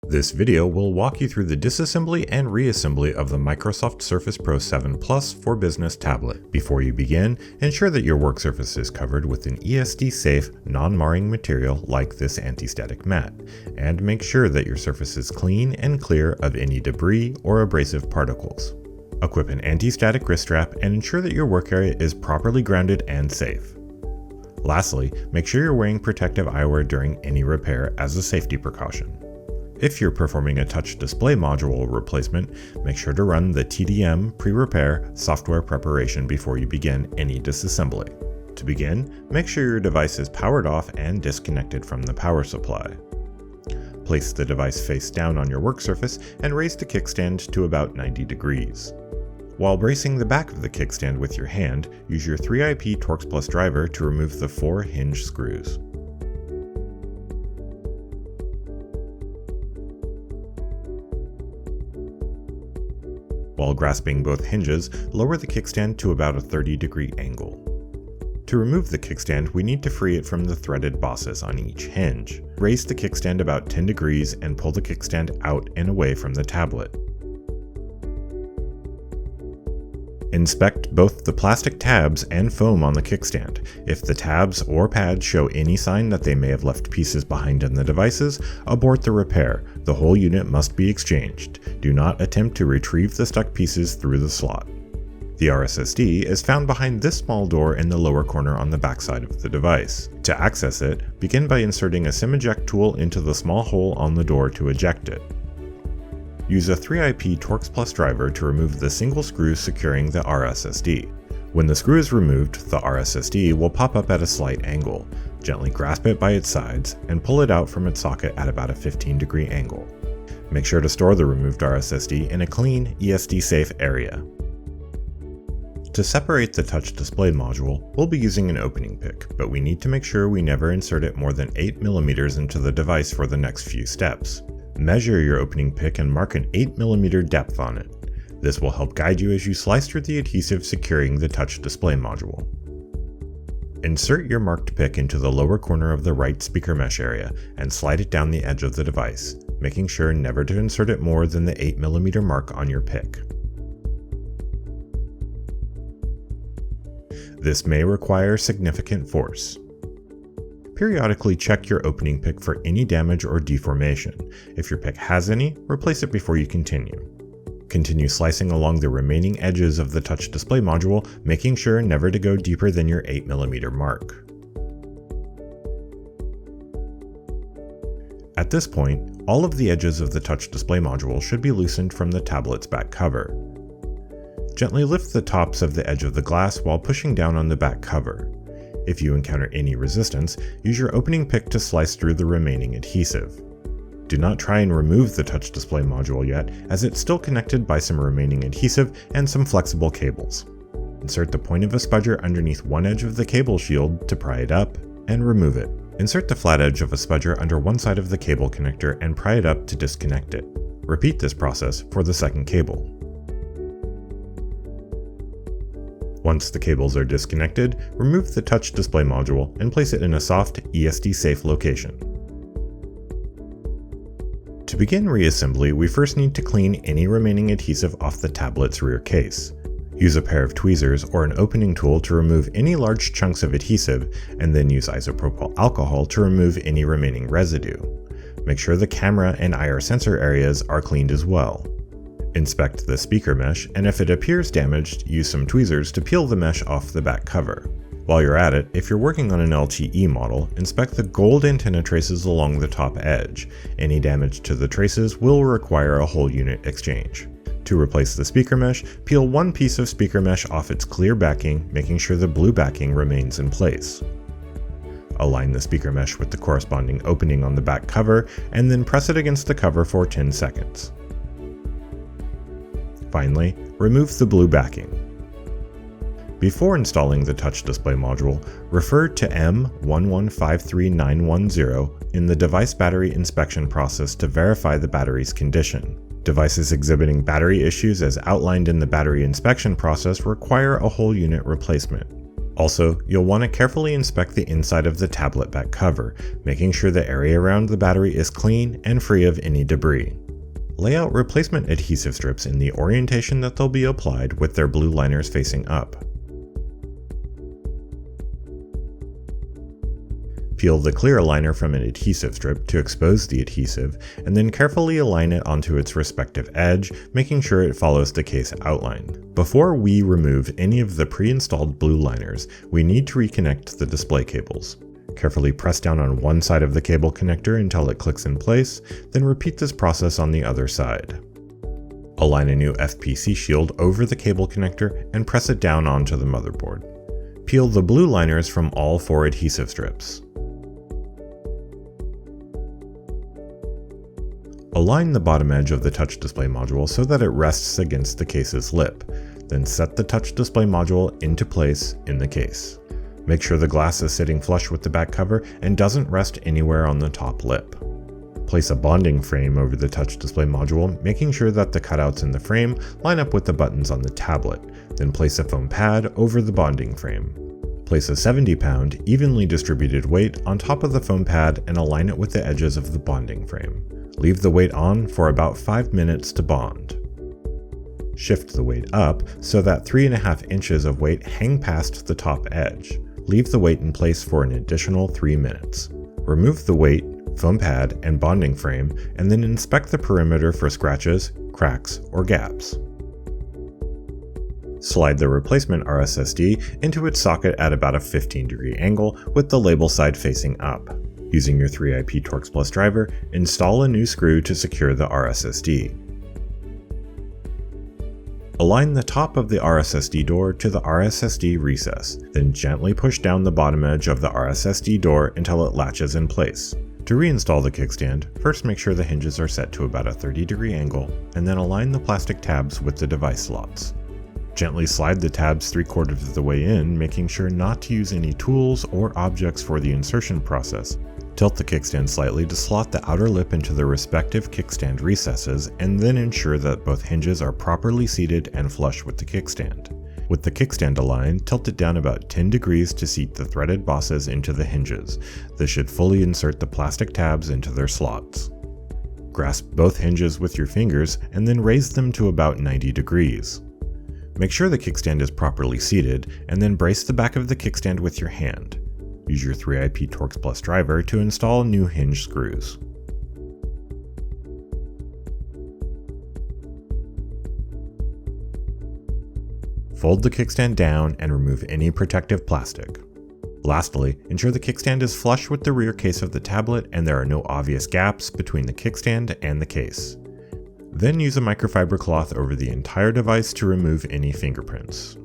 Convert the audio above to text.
This video will walk you through the disassembly and reassembly of the Microsoft Surface Pro 7 Plus for Business tablet. Before you begin, ensure that your work surface is covered with an ESD-safe, non-marring material like this anti-static mat, and make sure that your surface is clean and clear of any debris or abrasive particles. Equip an anti-static wrist strap and ensure that your work area is properly grounded and safe. Lastly, make sure you're wearing protective eyewear during any repair as a safety precaution. If you're performing a touch display module replacement, make sure to run the TDM pre-repair software preparation before you begin any disassembly. To begin, make sure your device is powered off and disconnected from the power supply. Place the device face down on your work surface and raise the kickstand to about 90 degrees. While bracing the back of the kickstand with your hand, use your 3IP Torx Plus driver to remove the 4 hinge screws. While grasping both hinges, lower the kickstand to about a 30-degree angle. To remove the kickstand, we need to free it from the threaded bosses on each hinge. Raise the kickstand about 10 degrees and pull the kickstand out and away from the tablet. Inspect both the plastic tabs and foam on the kickstand. If the tabs or pads show any sign that they may have left pieces behind in the devices, abort the repair. The whole unit must be exchanged. Do not attempt to retrieve the stuck pieces through the slot. The rSSD is found behind this small door in the lower corner on the backside of the device. To access it, begin by inserting a SIM eject tool into the small hole on the door to eject it. Use a 3IP Torx Plus driver to remove the single screw securing the rSSD. When the screw is removed, the rSSD will pop up at a slight angle. Gently grasp it by its sides and pull it out from its socket at about a 15-degree angle. Make sure to store the removed rSSD in a clean, ESD-safe area. To separate the touch display module, we'll be using an opening pick, but we need to make sure we never insert it more than 8mm into the device for the next few steps. Measure your opening pick and mark an 8mm depth on it. This will help guide you as you slice through the adhesive securing the touch display module. Insert your marked pick into the lower corner of the right speaker mesh area and slide it down the edge of the device, making sure never to insert it more than the 8mm mark on your pick. This may require significant force. Periodically check your opening pick for any damage or deformation. If your pick has any, replace it before you continue. Continue slicing along the remaining edges of the touch display module, making sure never to go deeper than your 8mm mark. At this point, all of the edges of the touch display module should be loosened from the tablet's back cover. Gently lift the tops of the edge of the glass while pushing down on the back cover. If you encounter any resistance, use your opening pick to slice through the remaining adhesive. Do not try and remove the touch display module yet, as it's still connected by some remaining adhesive and some flexible cables. Insert the point of a spudger underneath one edge of the cable shield to pry it up, and remove it. Insert the flat edge of a spudger under one side of the cable connector and pry it up to disconnect it. Repeat this process for the second cable. Once the cables are disconnected, remove the touch display module and place it in a soft, ESD-safe location. To begin reassembly, we first need to clean any remaining adhesive off the tablet's rear case. Use a pair of tweezers or an opening tool to remove any large chunks of adhesive, and then use isopropyl alcohol to remove any remaining residue. Make sure the camera and IR sensor areas are cleaned as well. Inspect the speaker mesh, and if it appears damaged, use some tweezers to peel the mesh off the back cover. While you're at it, if you're working on an LTE model, inspect the gold antenna traces along the top edge. Any damage to the traces will require a whole unit exchange. To replace the speaker mesh, peel one piece of speaker mesh off its clear backing, making sure the blue backing remains in place. Align the speaker mesh with the corresponding opening on the back cover, and then press it against the cover for 10 seconds. Finally, remove the blue backing. Before installing the touch display module, refer to M1153910 in the device battery inspection process to verify the battery's condition. Devices exhibiting battery issues as outlined in the battery inspection process require a whole unit replacement. Also, you'll want to carefully inspect the inside of the tablet back cover, making sure the area around the battery is clean and free of any debris. Lay out replacement adhesive strips in the orientation that they'll be applied with their blue liners facing up. Peel the clear liner from an adhesive strip to expose the adhesive, and then carefully align it onto its respective edge, making sure it follows the case outline. Before we remove any of the pre-installed blue liners, we need to reconnect the display cables. Carefully press down on one side of the cable connector until it clicks in place, then repeat this process on the other side. Align a new FPC shield over the cable connector and press it down onto the motherboard. Peel the blue liners from all 4 adhesive strips. Align the bottom edge of the touch display module so that it rests against the case's lip, then set the touch display module into place in the case. Make sure the glass is sitting flush with the back cover and doesn't rest anywhere on the top lip. Place a bonding frame over the touch display module, making sure that the cutouts in the frame line up with the buttons on the tablet, then place a foam pad over the bonding frame. Place a 70-pound, evenly distributed weight on top of the foam pad and align it with the edges of the bonding frame. Leave the weight on for about 5 minutes to bond. Shift the weight up so that 3.5 inches of weight hang past the top edge. Leave the weight in place for an additional 3 minutes. Remove the weight, foam pad, and bonding frame, and then inspect the perimeter for scratches, cracks, or gaps. Slide the replacement rSSD into its socket at about a 15-degree angle with the label side facing up. Using your 3IP Torx Plus driver, install a new screw to secure the rSSD. Align the top of the rSSD door to the rSSD recess, then gently push down the bottom edge of the rSSD door until it latches in place. To reinstall the kickstand, first make sure the hinges are set to about a 30-degree angle, and then align the plastic tabs with the device slots. Gently slide the tabs 3/4 of the way in, making sure not to use any tools or objects for the insertion process. Tilt the kickstand slightly to slot the outer lip into the respective kickstand recesses, and then ensure that both hinges are properly seated and flush with the kickstand. With the kickstand aligned, tilt it down about 10 degrees to seat the threaded bosses into the hinges. This should fully insert the plastic tabs into their slots. Grasp both hinges with your fingers and then raise them to about 90 degrees. Make sure the kickstand is properly seated, and then brace the back of the kickstand with your hand. Use your 3IP Torx Plus driver to install new hinge screws. Fold the kickstand down and remove any protective plastic. Lastly, ensure the kickstand is flush with the rear case of the tablet and there are no obvious gaps between the kickstand and the case. Then use a microfiber cloth over the entire device to remove any fingerprints.